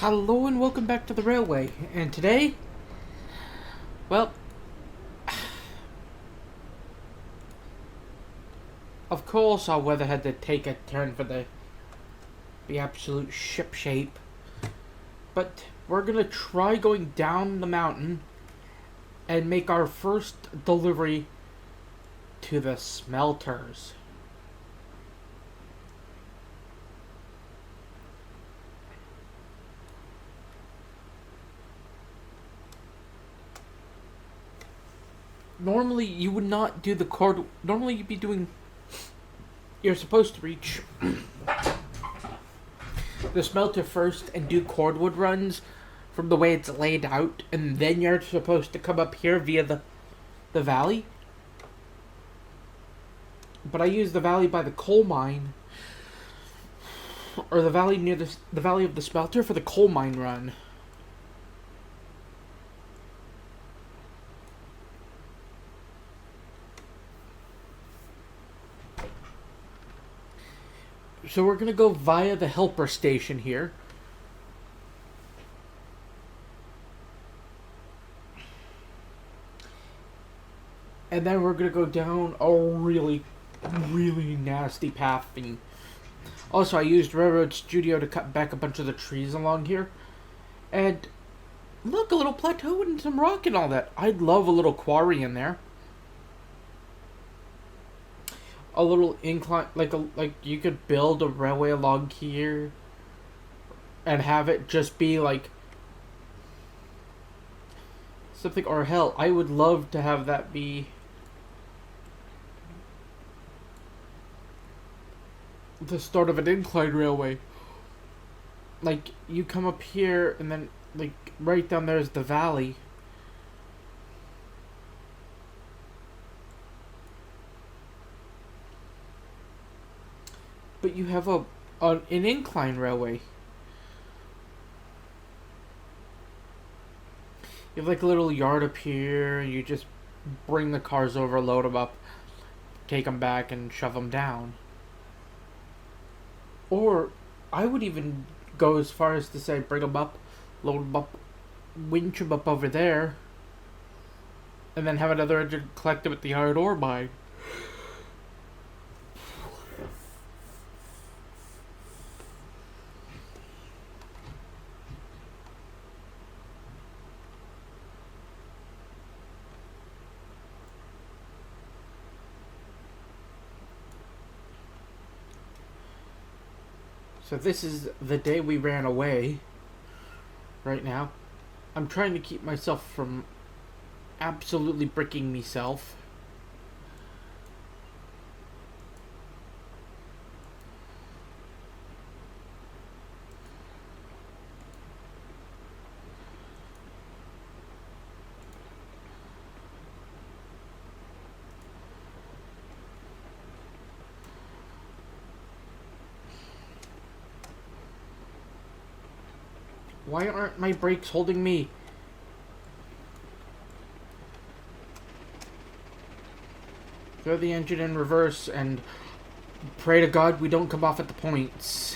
Hello and welcome back to the railway. And today, well, of course our weather had to take a turn for the absolute ship shape. But we're gonna try going down the mountain and make our first delivery to the Smelters. Normally you would not do the cord. Normally you'd be doing. You're supposed to reach the smelter first and do cordwood runs from the way it's laid out, and then you're supposed to come up here via the valley. But I use the valley by the coal mine, or the valley near the valley of the smelter for the coal mine run. So we're gonna go via the helper station here. And then we're gonna go down a really nasty path. Also, I used Railroad Studio to cut back a bunch of the trees along here. And look, a little plateau and some rock and all that. I'd love a little quarry in there. A little incline, like you could build a railway along here and have it just be like something, or hell, I would love to have that be the start of an incline railway. Like, you come up here and then like right down there is the valley. But you have an incline railway. You have like a little yard up here. You just bring the cars over, load them up, take them back, and shove them down. Or I would even go as far as to say bring them up, load them up, winch them up over there, and then have another engine collect them at the RRO mine. So this is the day we ran away. Right now, I'm trying to keep myself from absolutely bricking myself. Why aren't my brakes holding me? Throw the engine in reverse and pray to God we don't come off at the points.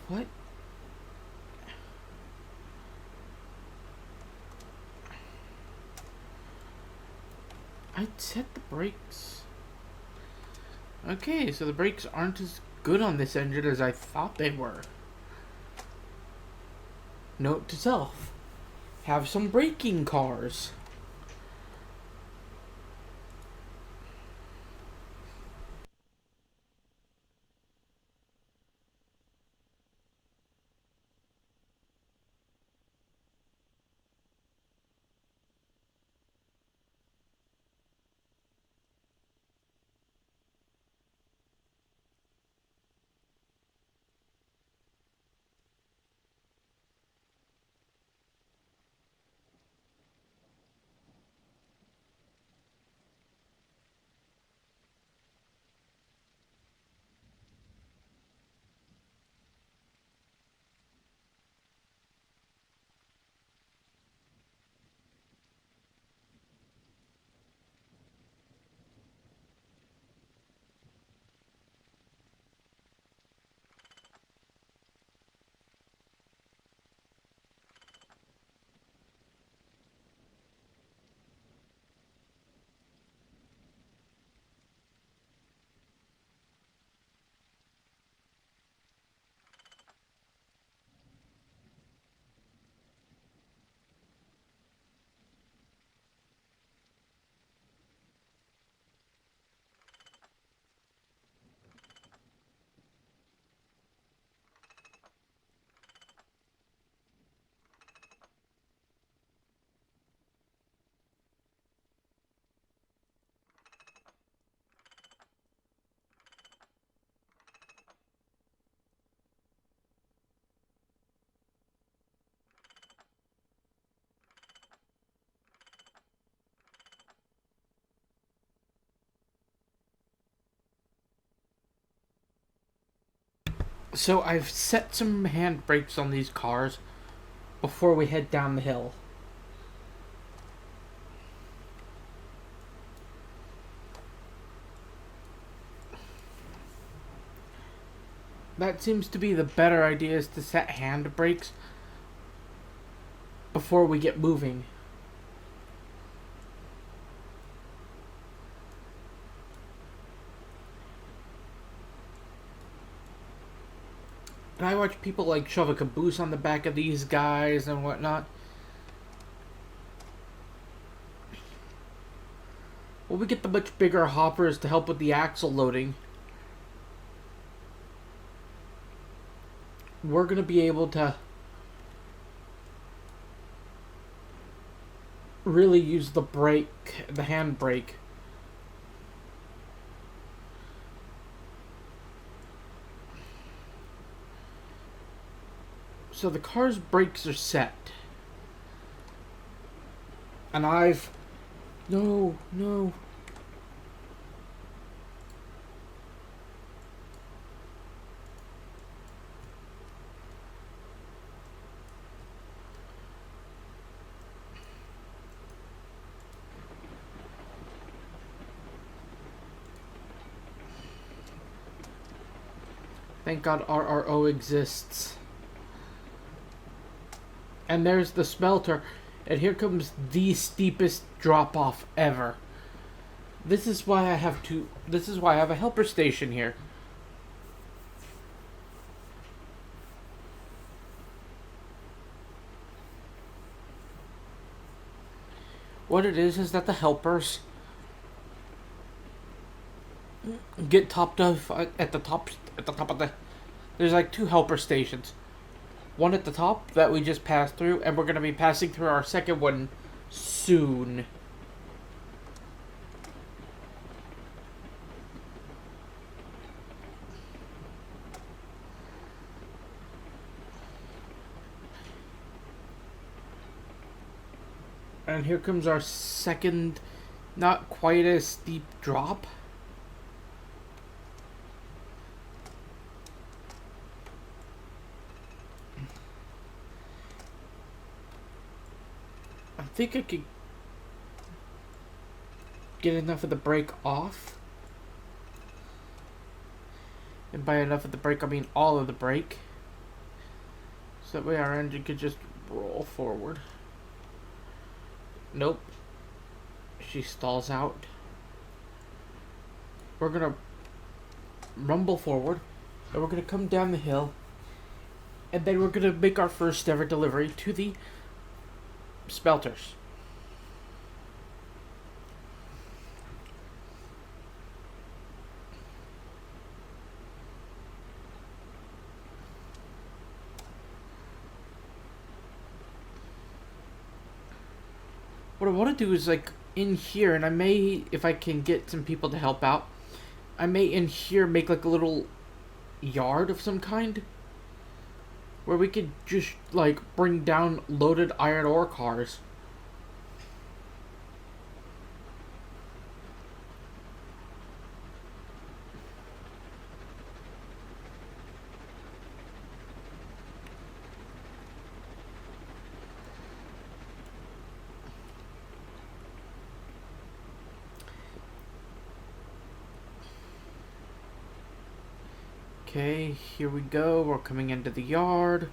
What? I set the brakes. Okay, so the brakes aren't as good on this engine as I thought they were. Note to self: have some braking cars. So I've set some handbrakes on these cars before we head down the hill. That seems to be the better idea, is to set handbrakes before we get moving. And I watch people like shove a caboose on the back of these guys and whatnot. Well, we get the much bigger hoppers to help with the axle loading. We're going to be able to really use the brake, the handbrake. So the car's brakes are set. And I've... No. Thank God RRO exists. And there's the smelter. And here comes the steepest drop-off ever. This is why I have a helper station here. What it is that the helpers get topped off at the top of the... There's like 2 helper stations. One at the top that we just passed through, and we're going to be passing through our second one soon. And here comes our second, not quite as steep drop. I think I could get enough of the brake off. And by enough of the brake, I mean all of the brake. So that way our engine could just roll forward. Nope. She stalls out. We're gonna rumble forward. And we're gonna come down the hill. And then we're gonna make our first ever delivery to the Smelters. What I want to do is like in here, and I may, if I can get some people to help out, I may in here make like a little yard of some kind where we could just like bring down loaded iron ore cars. Okay, here we go. We're coming into the yard.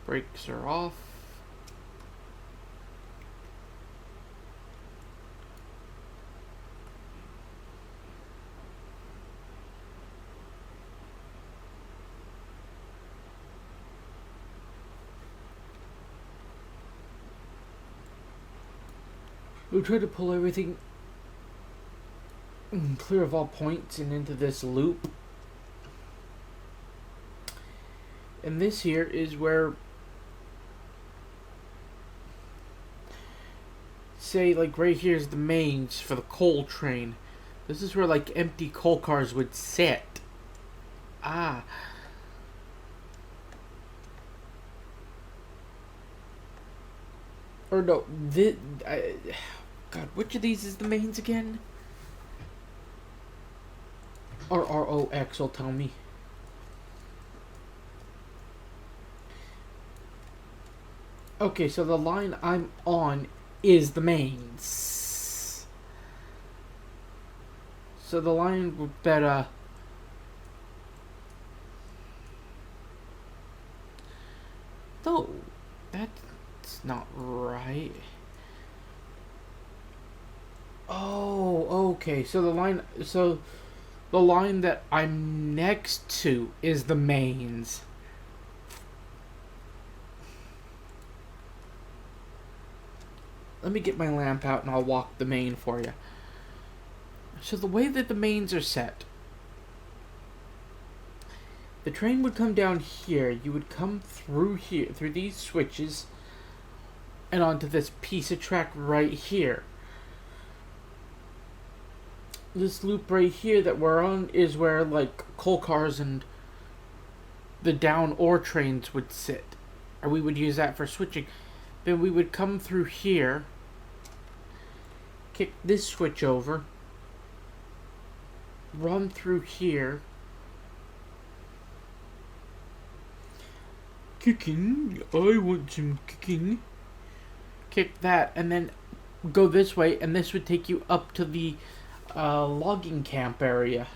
Brakes are off. We'll try to pull everything clear of all points and into this loop. And this here is where, say, like right here is the mains for the coal train. This is where like empty coal cars would sit. Ah. Or no, God, which of these is the mains again? RROX will tell me. Okay, so the line I'm on is the mains. So the line that no, that's not right. Oh, okay. So the line that I'm next to is the mains. Let me get my lamp out and I'll walk the main for you. So the way that the mains are set, the train would come down here. You would come through here, through these switches, and onto this piece of track right here. This loop right here that we're on is where like coal cars and the down ore trains would sit, or we would use that for switching. Then we would come through here, kick this switch over, run through here, kicking, I want some kicking, kick that, and then go this way, and this would take you up to the logging camp area.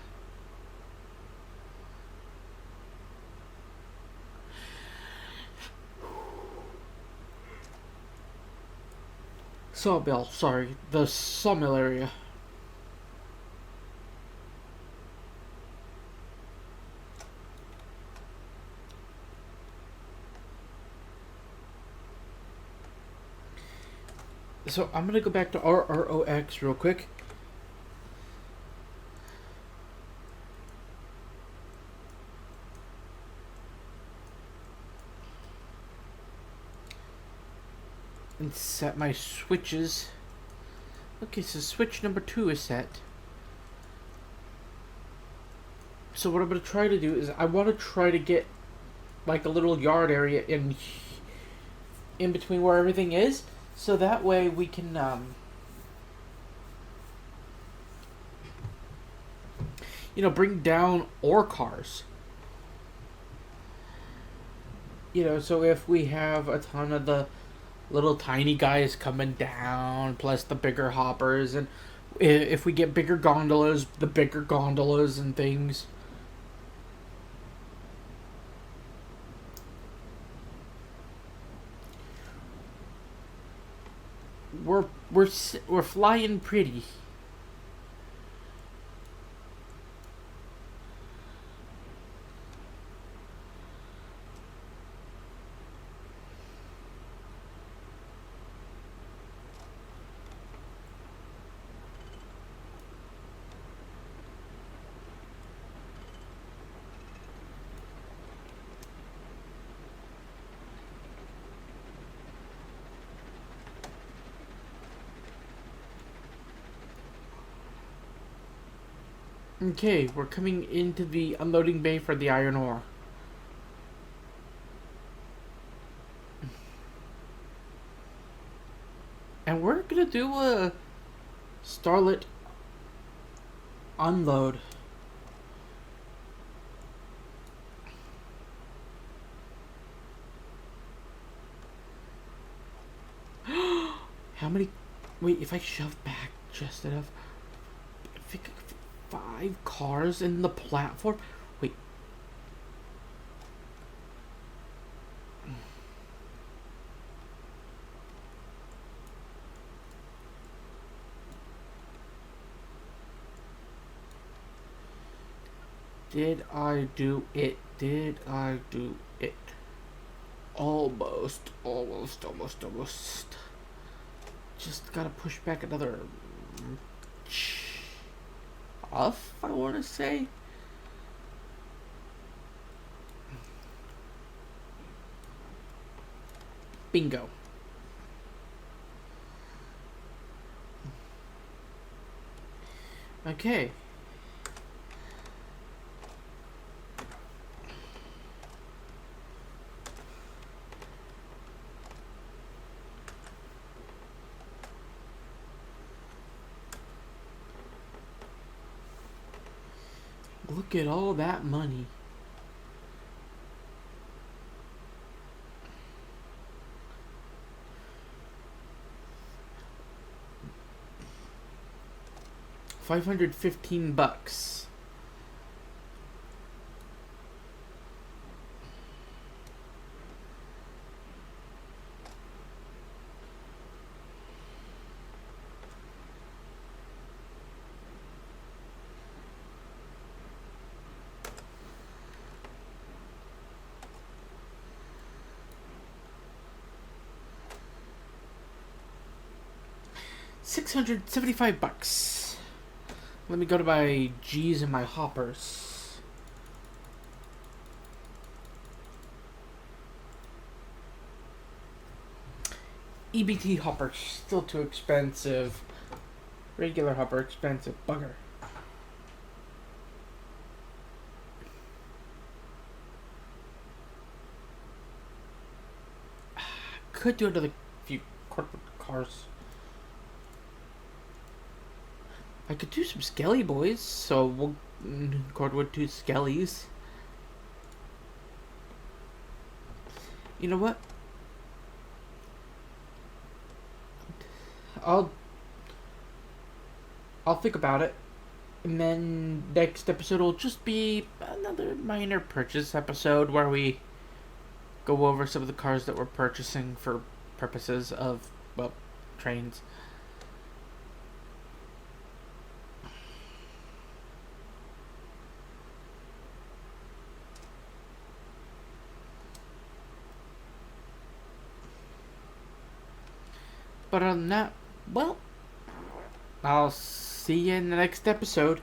Sawmill, sorry, the sawmill area. So I'm gonna go back to RROX real quick. And set my switches. Okay, so switch number 2 is set. So what I'm going to try to do is I want to try to get like a little yard area in between where everything is, so that way we can bring down ore cars. So if we have a ton of the little tiny guys coming down, plus the bigger hoppers, and if we get bigger gondolas, the bigger gondolas and things. we're flying pretty. Okay, we're coming into the unloading bay for the iron ore. And we're gonna do a starlet unload. How many? Wait, if I shove back just enough, I think 5 cars in the platform. Wait. Did I do it? Did I do it? Almost. Just gotta push back another off, I want to say. Bingo. Okay. Look at all that money. $515. $675. Let me go to my G's and my hoppers. EBT hopper, still too expensive. Regular hopper, expensive. Bugger. Could do another few corporate cars. I could do some Skelly boys, so we'll cordwood 2 Skellies. You know what? I'll think about it, and then next episode will just be another minor purchase episode where we go over some of the cars that we're purchasing for purposes of, well, trains. But other than that, well, I'll see you in the next episode.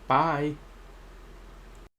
Bye.